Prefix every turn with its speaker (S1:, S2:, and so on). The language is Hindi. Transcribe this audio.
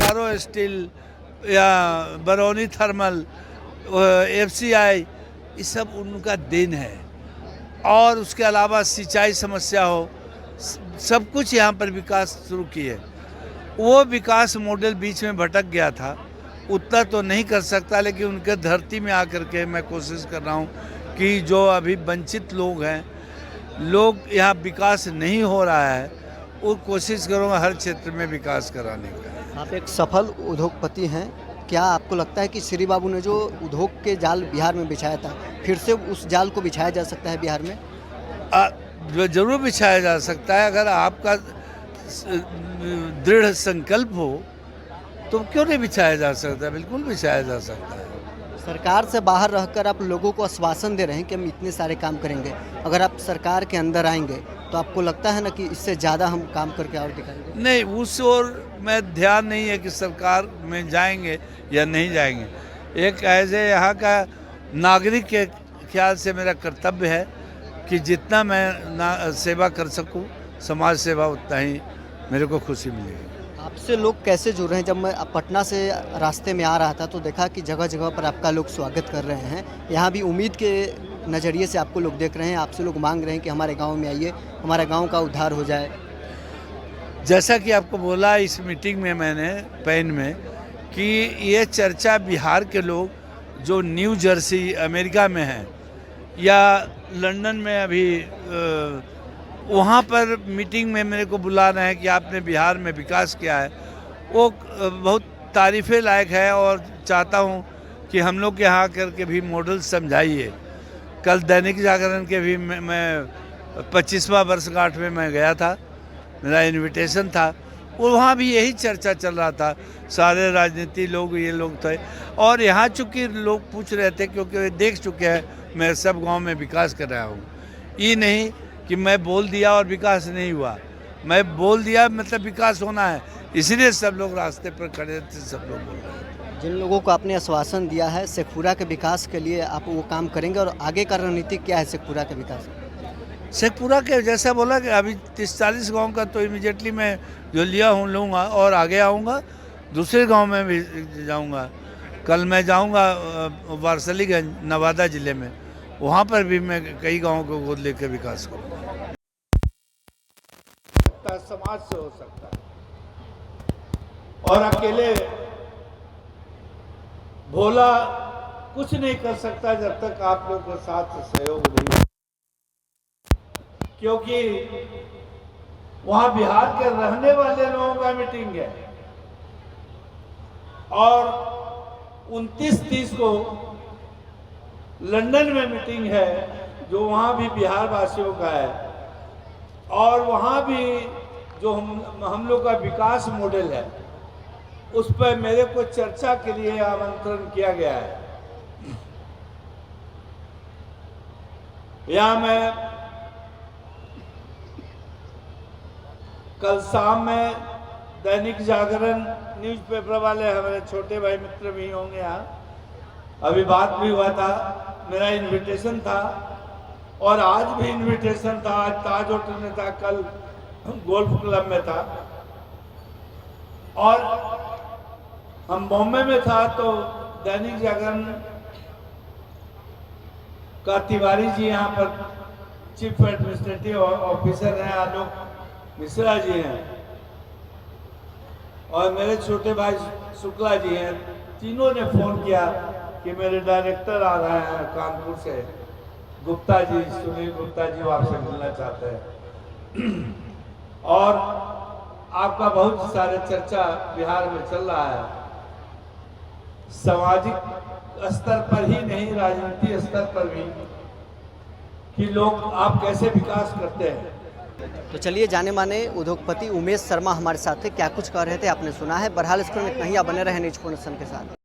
S1: बोकारो स्टील या बरौनी थर्मल, FCI, ये सब उनका देन है। और उसके अलावा सिंचाई समस्या हो, सब कुछ यहाँ पर विकास शुरू किए। वो विकास मॉडल बीच में भटक गया था, उतना तो नहीं कर सकता, लेकिन उनके धरती में आकर के मैं कोशिश कर रहा हूँ कि जो अभी वंचित लोग हैं, लोग यहाँ विकास नहीं हो रहा है, वो कोशिश करूँगा हर क्षेत्र में विकास कराने का।
S2: आप एक सफल उद्योगपति हैं, क्या आपको लगता है कि श्री बाबू ने जो उद्योग के जाल बिहार में बिछाया था, फिर से उस जाल को बिछाया जा सकता है बिहार में?
S1: जरूर बिछाया जा सकता है, अगर आपका दृढ़ संकल्प हो तो क्यों नहीं बिछाया जा सकता, बिल्कुल बिछाया जा सकता है।
S2: सरकार से बाहर रहकर आप लोगों को आश्वासन दे रहे हैं कि हम इतने सारे काम करेंगे, अगर आप सरकार के अंदर आएंगे तो आपको लगता है ना कि इससे ज़्यादा हम काम करके और दिखाएंगे?
S1: नहीं, उस ओर में ध्यान नहीं है कि सरकार में जाएंगे या नहीं जाएंगे। एक ऐसे यहाँ का नागरिक के ख्याल से मेरा कर्तव्य है कि जितना मैं सेवा कर सकूँ, समाज सेवा, उतना ही मेरे को खुशी मिलेगी।
S2: आपसे लोग कैसे जुड़ रहे हैं? जब मैं पटना से रास्ते में आ रहा था तो देखा कि जगह जगह पर आपका लोग स्वागत कर रहे हैं। यहाँ भी उम्मीद के नज़रिए से आपको लोग देख रहे हैं, आपसे लोग मांग रहे हैं कि हमारे गांव में आइए, हमारा गांव का उद्धार हो जाए।
S1: जैसा कि आपको बोला इस मीटिंग में मैंने पैन में कि ये चर्चा बिहार के लोग जो न्यू जर्सी अमेरिका में हैं या लंदन में अभी वहाँ पर मीटिंग में मेरे को बुला रहे हैं कि आपने बिहार में विकास किया है, वो बहुत तारीफ़े लायक है। और चाहता हूँ कि हम लोग के यहाँ करके भी मॉडल समझाइए। कल दैनिक जागरण के भी मैं 25वां वर्षगांठ में मैं गया था, मेरा इनविटेशन था, और वहाँ भी यही चर्चा चल रहा था। सारे राजनीति लोग, ये लोग थे, और यहाँ चूँकि लोग पूछ रहे थे क्योंकि वे देख चुके हैं मैं सब गांव में विकास कर रहा हूँ। ये नहीं कि मैं बोल दिया और विकास नहीं हुआ, मैं बोल दिया मतलब विकास होना है, इसलिए सब लोग रास्ते पर खड़े थे, सब लोग बोल रहे हैं।
S2: जिन लोगों को आपने आश्वासन दिया है शेखपुरा के विकास के लिए, आप वो काम करेंगे? और आगे का रणनीति क्या है शेखपुरा के विकास?
S1: शेखपुरा के जैसा बोला कि अभी 30-40 गाँव का तो इमीडिएटली मैं जो लिया हूँ लूँगा, और आगे आऊँगा, दूसरे गांव में भी जाऊँगा। कल मैं जाऊँगा वारसलीगंज, नवादा ज़िले में, वहाँ पर भी मैं कई गाँवों को गोद लेकर विकास करूँगा। समाज से हो सकता है, और अकेले भोला कुछ नहीं कर सकता जब तक आप लोग के साथ सहयोग नहीं, क्योंकि वहां बिहार के रहने वाले लोगों का मीटिंग है। और 29-30 को लंदन में मीटिंग है, जो वहां भी बिहार वासियों का है, और वहां भी जो हम लोग का विकास मॉडल है, उस पर मेरे को चर्चा के लिए आमंत्रण किया गया है। यहाँ मैं कल शाम में दैनिक जागरण न्यूज़पेपर वाले हमारे छोटे भाई मित्र भी होंगे यहाँ, अभी बात भी हुआ था, मेरा इनविटेशन था, और आज भी इनविटेशन था। आज ताज होटल में था, कल गोल्फ क्लब में था, और हम बॉम्बे में था तो दैनिक जागरण का तिवारी जी यहाँ पर चीफ एडमिनिस्ट्रेटिव ऑफिसर हैं, आलोक मिश्रा जी हैं, और मेरे छोटे भाई शुक्ला जी हैं। तीनों ने फोन किया कि मेरे डायरेक्टर आ रहे हैं कानपुर से, गुप्ता जी, सुनील गुप्ता जी, वो आपसे मिलना चाहते हैं। और आपका बहुत सारे चर्चा बिहार में चल रहा है, सामाजिक स्तर पर ही नहीं, राजनीतिक स्तर पर भी, कि लोग आप कैसे विकास करते हैं।
S2: तो चलिए, जाने माने उद्योगपति उमेश शर्मा हमारे साथ थे, क्या कुछ कह रहे थे आपने सुना है। बहरहाल इसको इतना ही, आप बने रहे न्यूज़ के साथ।